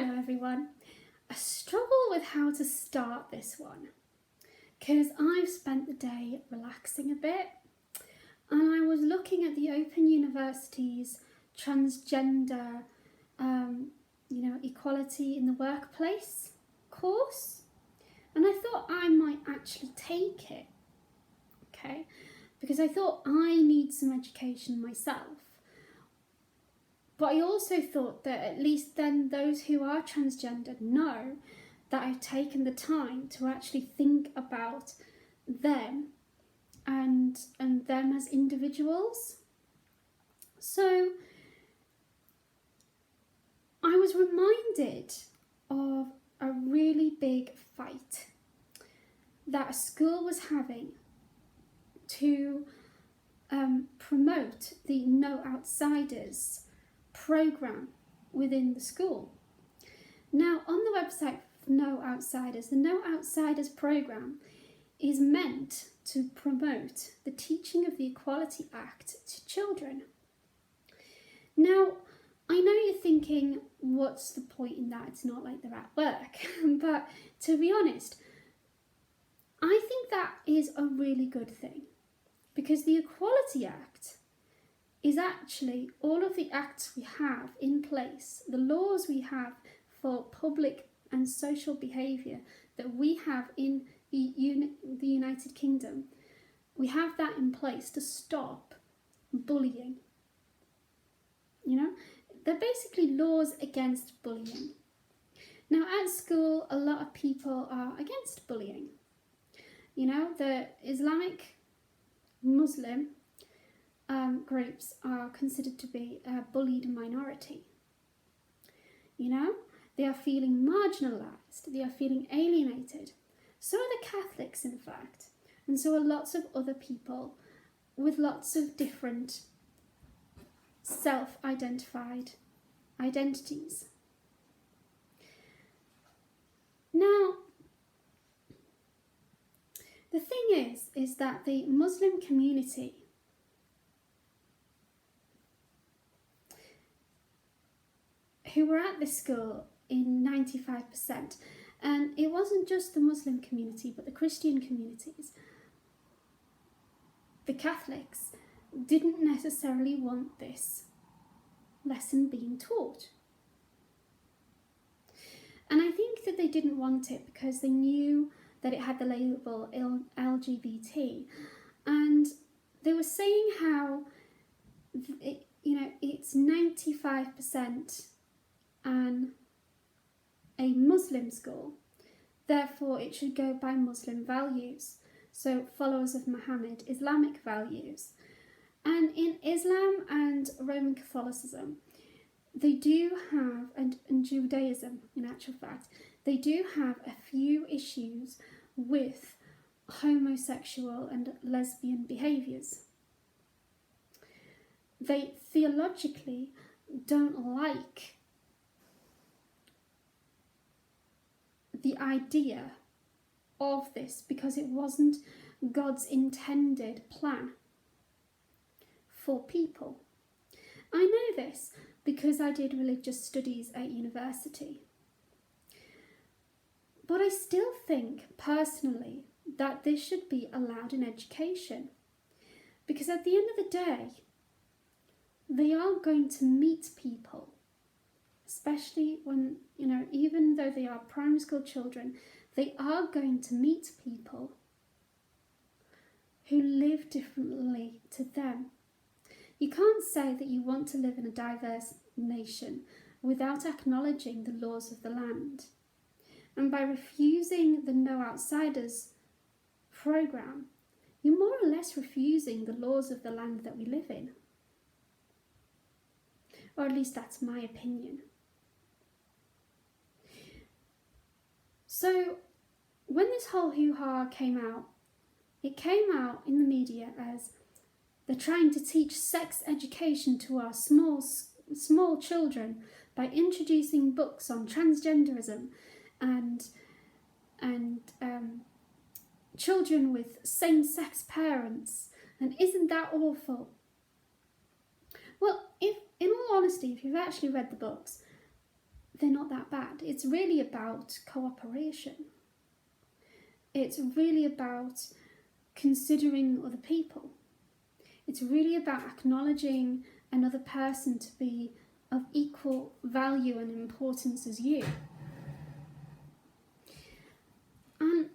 Hello everyone. I struggle with how to start this one because I've spent the day relaxing a bit and I was looking at the Open University's transgender equality in the workplace course, and I thought I might actually take it, okay, because I thought I need some education myself. But I also thought that at least then those who are transgendered know that I've taken the time to actually think about them and them as individuals. So I was reminded of a really big fight that a school was having to promote the No Outsiders program within the school. Now, on the website No Outsiders, the No Outsiders program is meant to promote the teaching of the Equality Act to children. Now, I know you're thinking, what's the point in that? It's not like they're at work. But to be honest, I think that is a really good thing, because the Equality Act is actually all of the acts we have in place, the laws we have for public and social behaviour that we have in the United Kingdom. We have that in place to stop bullying. They're basically laws against bullying. Now, at school, a lot of people are against bullying. The Islamic Muslim groups are considered to be a bullied minority. They are feeling marginalised, they are feeling alienated. So are the Catholics, in fact, and so are lots of other people with lots of different self-identified identities. Now, the thing is that the Muslim community who were at this school in 95%, and it wasn't just the Muslim community but the Christian communities, the Catholics didn't necessarily want this lesson being taught. And I think that they didn't want it because they knew that it had the label LGBT, and they were saying how it's 95% and a Muslim school, therefore it should go by Muslim values, so followers of Muhammad, Islamic values. And in Islam and Roman Catholicism, they do have, and Judaism in actual fact, they do have a few issues with homosexual and lesbian behaviours. They theologically don't like the idea of this because it wasn't God's intended plan for people. I know this because I did religious studies at university. But I still think, personally, that this should be allowed in education. Because at the end of the day, they are going to meet people, especially when, even though they are primary school children, they are going to meet people who live differently to them. You can't say that you want to live in a diverse nation without acknowledging the laws of the land. And by refusing the No Outsiders program, you're more or less refusing the laws of the land that we live in. Or at least that's my opinion. So when this whole hoo-ha came out, it came out in the media as they're trying to teach sex education to our small children by introducing books on transgenderism and children with same-sex parents, and isn't that awful? Well, if in all honesty, if you've actually read the books, they're not that bad. It's really about cooperation. It's really about considering other people. It's really about acknowledging another person to be of equal value and importance as you. And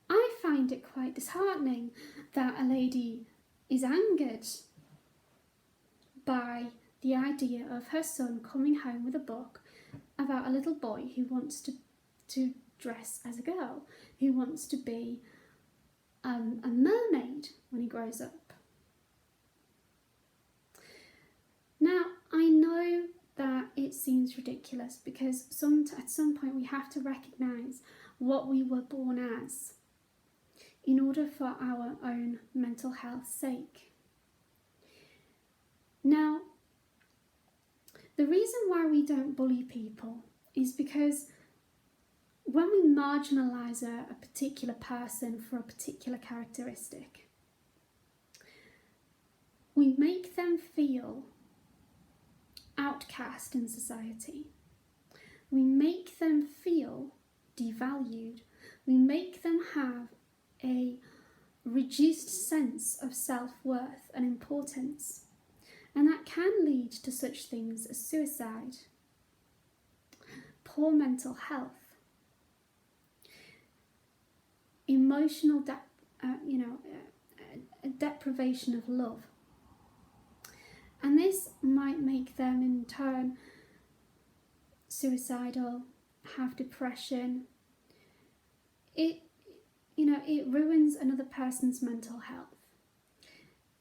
I find it quite disheartening that a lady is angered by the idea of her son coming home with a book about a little boy who wants to dress as a girl, who wants to be a mermaid when he grows up. Now, I know that it seems ridiculous because at some point we have to recognise what we were born as in order for our own mental health's sake. Now, the reason why we don't bully people is because when we marginalise a particular person for a particular characteristic, we make them feel outcast in society. We make them feel devalued. We make them have a reduced sense of self-worth and importance. And that can lead to such things as suicide, poor mental health, emotional deprivation of love. And this might make them in turn suicidal, have depression. It ruins another person's mental health.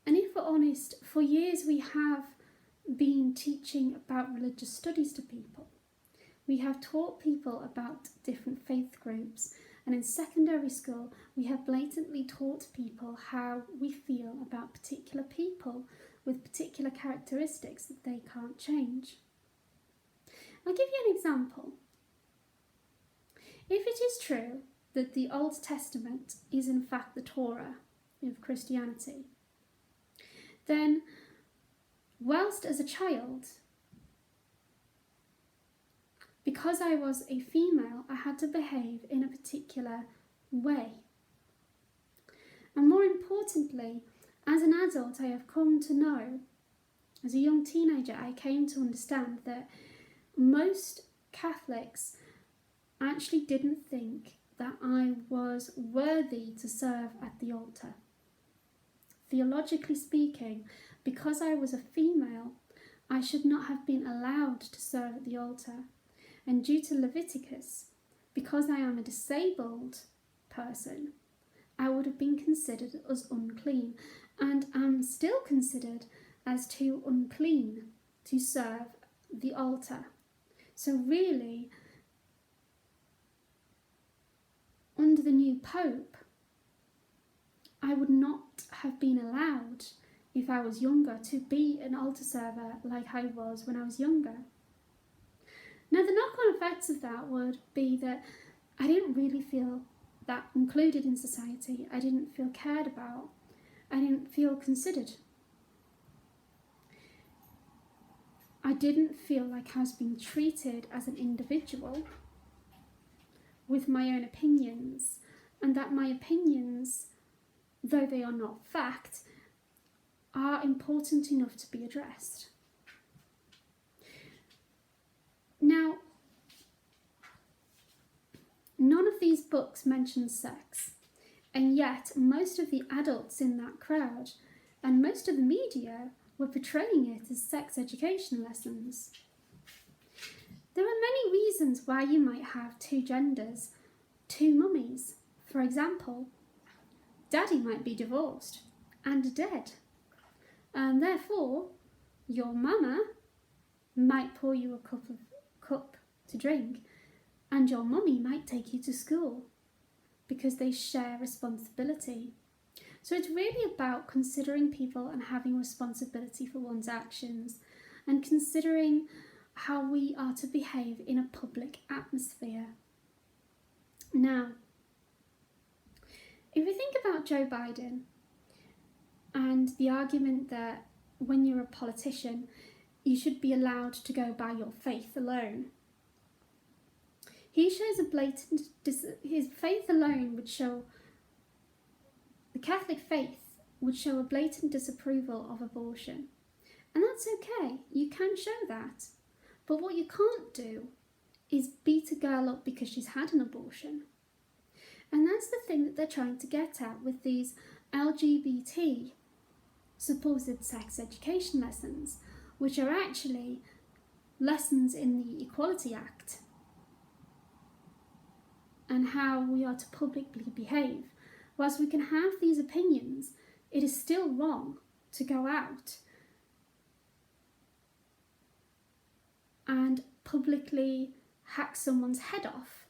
And if we're honest, for years we have been teaching about religious studies to people. We have taught people about different faith groups, and in secondary school we have blatantly taught people how we feel about particular people with particular characteristics that they can't change. I'll give you an example. If it is true that the Old Testament is in fact the Torah of Christianity, then whilst as a child, because I was a female, I had to behave in a particular way. And more importantly, as an adult, I have come to know, as a young teenager, I came to understand that most Catholics actually didn't think that I was worthy to serve at the altar. Theologically speaking, because I was a female, I should not have been allowed to serve at the altar. And due to Leviticus, because I am a disabled person, I would have been considered as unclean, and am still considered as too unclean to serve the altar. So really, under the new Pope, I would not have been allowed, if I was younger, to be an altar server like I was when I was younger. Now, the knock-on effects of that would be that I didn't really feel that included in society. I didn't feel cared about. I didn't feel considered. I didn't feel like I was being treated as an individual with my own opinions, and that my opinions, though they are not fact, are important enough to be addressed. Now, none of these books mention sex, and yet most of the adults in that crowd and most of the media were portraying it as sex education lessons. There are many reasons why you might have two genders, two mummies. For example, Daddy might be divorced and dead, and therefore your mama might pour you a cup to drink, and your mummy might take you to school because they share responsibility. So it's really about considering people and having responsibility for one's actions, and considering how we are to behave in a public atmosphere. Now, if we think about Joe Biden and the argument that when you're a politician, you should be allowed to go by your faith alone, He shows a blatant, his faith alone would show, the Catholic faith would show a blatant disapproval of abortion. And that's okay, you can show that. But what you can't do is beat a girl up because she's had an abortion. And that's the thing that they're trying to get at with these LGBT supposed sex education lessons, which are actually lessons in the Equality Act and how we are to publicly behave. Whilst we can have these opinions, it is still wrong to go out and publicly hack someone's head off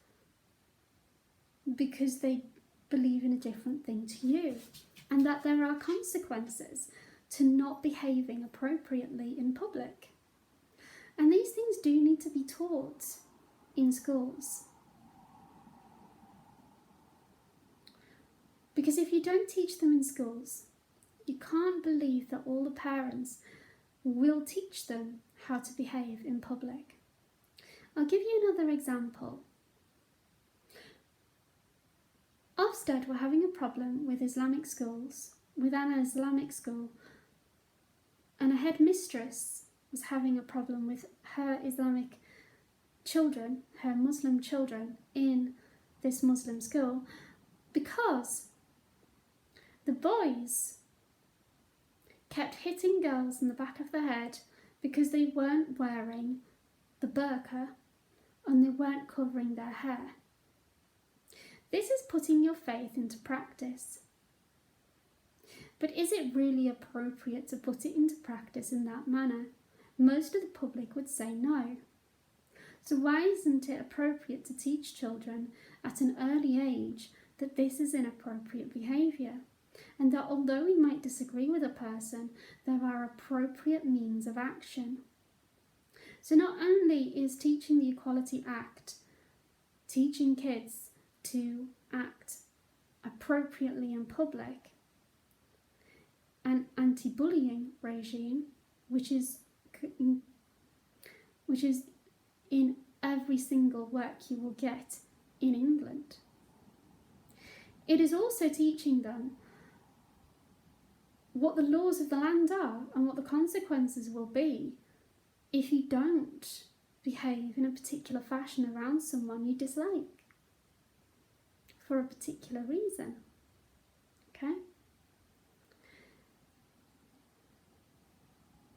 because they believe in a different thing to you, and that there are consequences to not behaving appropriately in public. And these things do need to be taught in schools. Because if you don't teach them in schools, you can't believe that all the parents will teach them how to behave in public. I'll give you another example. Ofsted were having a problem with Islamic schools, with an Islamic school, and a headmistress was having a problem with her Islamic children, her Muslim children, in this Muslim school, because the boys kept hitting girls in the back of the head because they weren't wearing the burqa and they weren't covering their hair. This is putting your faith into practice. But is it really appropriate to put it into practice in that manner? Most of the public would say no. So why isn't it appropriate to teach children at an early age that this is inappropriate behaviour? And that although we might disagree with a person, there are appropriate means of action. So not only is teaching the Equality Act teaching kids to act appropriately in public, an anti-bullying regime, which is in every single work you will get in England. It is also teaching them what the laws of the land are and what the consequences will be if you don't behave in a particular fashion around someone you dislike for a particular reason. Okay?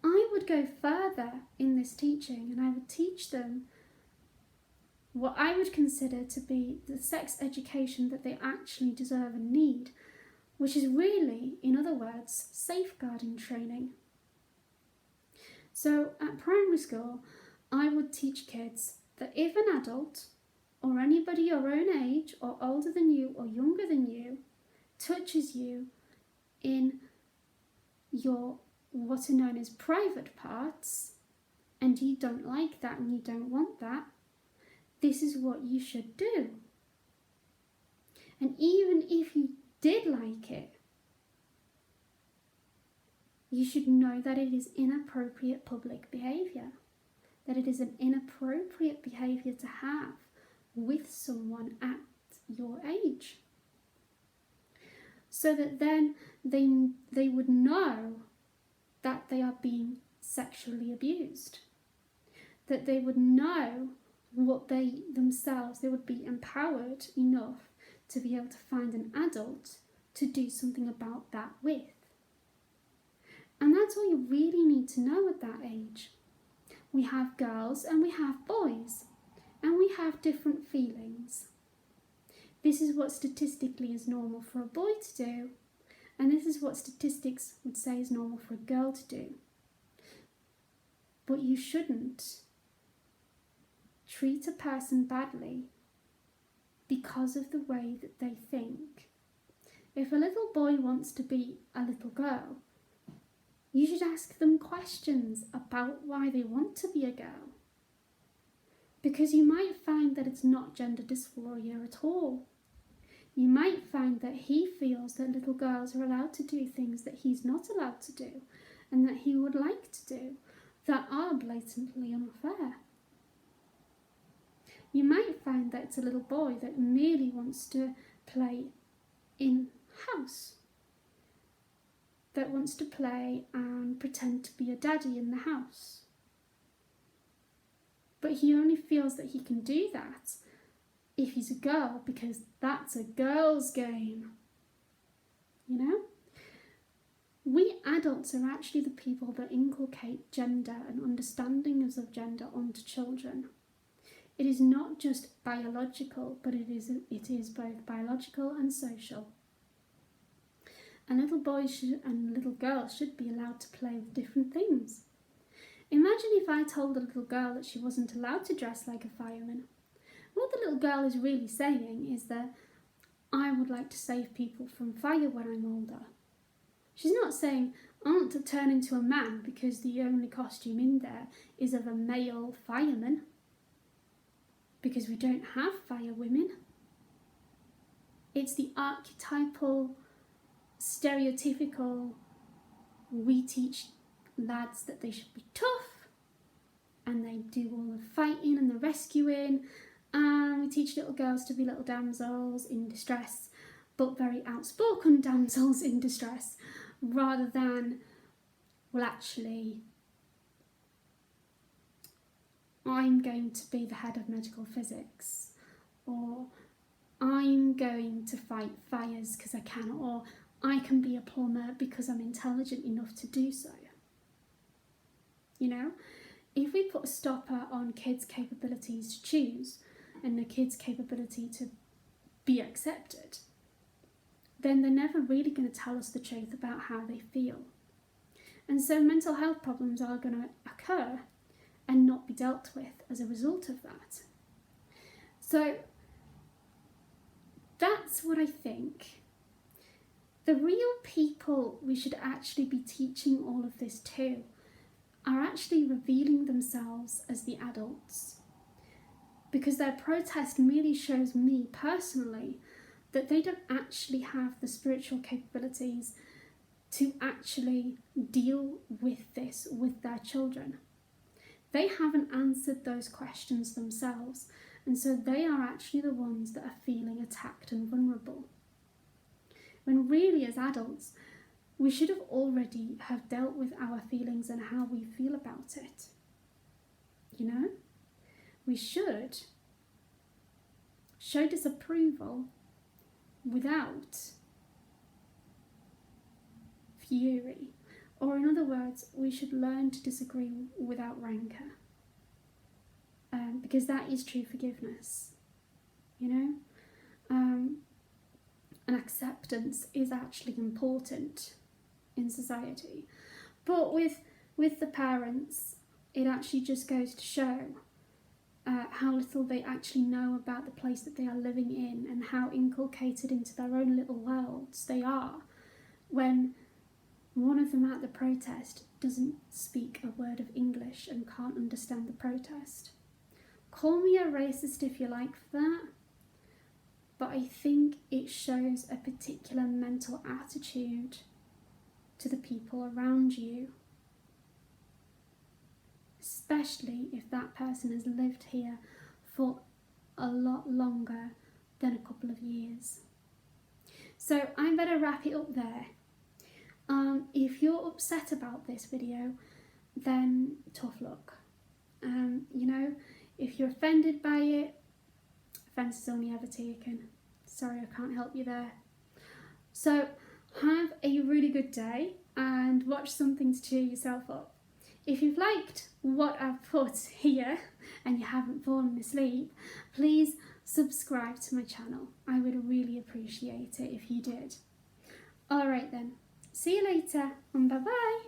I would go further in this teaching and I would teach them what I would consider to be the sex education that they actually deserve and need, which is really, in other words, safeguarding training. So at primary school, I would teach kids that if an adult or anybody your own age or older than you or younger than you touches you in your what are known as private parts, and you don't like that and you don't want that, this is what you should do. And even if you did like it, you should know that it is inappropriate public behaviour, that it is an inappropriate behaviour to have with someone at your age. So that then they would know that they are being sexually abused, that they would know what they themselves, they would be empowered enough to be able to find an adult to do something about that with. And that's all you really need to know at that age. We have girls and we have boys, and we have different feelings. This is what statistically is normal for a boy to do, and this is what statistics would say is normal for a girl to do. But you shouldn't treat a person badly because of the way that they think. If a little boy wants to be a little girl, you should ask them questions about why they want to be a girl. Because you might find that it's not gender dysphoria at all. You might find that he feels that little girls are allowed to do things that he's not allowed to do, and that he would like to do, that are blatantly unfair. You might find that it's a little boy that merely wants to play in house, that wants to play and pretend to be a daddy in the house. But he only feels that he can do that if he's a girl, because that's a girl's game. You know? We adults are actually the people that inculcate gender and understandings of gender onto children. It is not just biological, but it is both biological and social. And little boys and little girls should be allowed to play with different things. Imagine if I told a little girl that she wasn't allowed to dress like a fireman. What the little girl is really saying is that I would like to save people from fire when I'm older. She's not saying I want to turn into a man because the only costume in there is of a male fireman, because we don't have fire women. It's the archetypal, stereotypical, we teach lads that they should be tough and they do all the fighting and the rescuing, and we teach little girls to be little damsels in distress, but very outspoken damsels in distress, rather than, well, actually, I'm going to be the head of medical physics, or I'm going to fight fires because I can, or I can be a plumber because I'm intelligent enough to do so. You know, if we put a stopper on kids' capabilities to choose and the kids' capability to be accepted, then they're never really going to tell us the truth about how they feel. And so mental health problems are going to occur and not be dealt with as a result of that. So that's what I think. The real people we should actually be teaching all of this to are actually revealing themselves as the adults, because their protest merely shows me personally that they don't actually have the spiritual capabilities to actually deal with this with their children. They haven't answered those questions themselves, and so they are actually the ones that are feeling attacked and vulnerable. When really, as adults, we should have already have dealt with our feelings and how we feel about it. You know? We should show disapproval without fury. Or in other words, we should learn to disagree without rancour. Because that is true forgiveness. You know? And acceptance is actually important in society. But with the parents, it actually just goes to show how little they actually know about the place that they are living in and how inculcated into their own little worlds they are when one of them at the protest doesn't speak a word of English and can't understand the protest. Call me a racist if you like for that, but I think it shows a particular mental attitude to the people around you, especially if that person has lived here for a lot longer than a couple of years. So I better wrap it up there. If you're upset about this video, then tough luck. You know, if you're offended by it, offence is only ever taken. Sorry, I can't help you there. So have a really good day and watch something to cheer yourself up. If you've liked what I've put here and you haven't fallen asleep, please subscribe to my channel. I would really appreciate it if you did. Alright then, see you later and bye bye.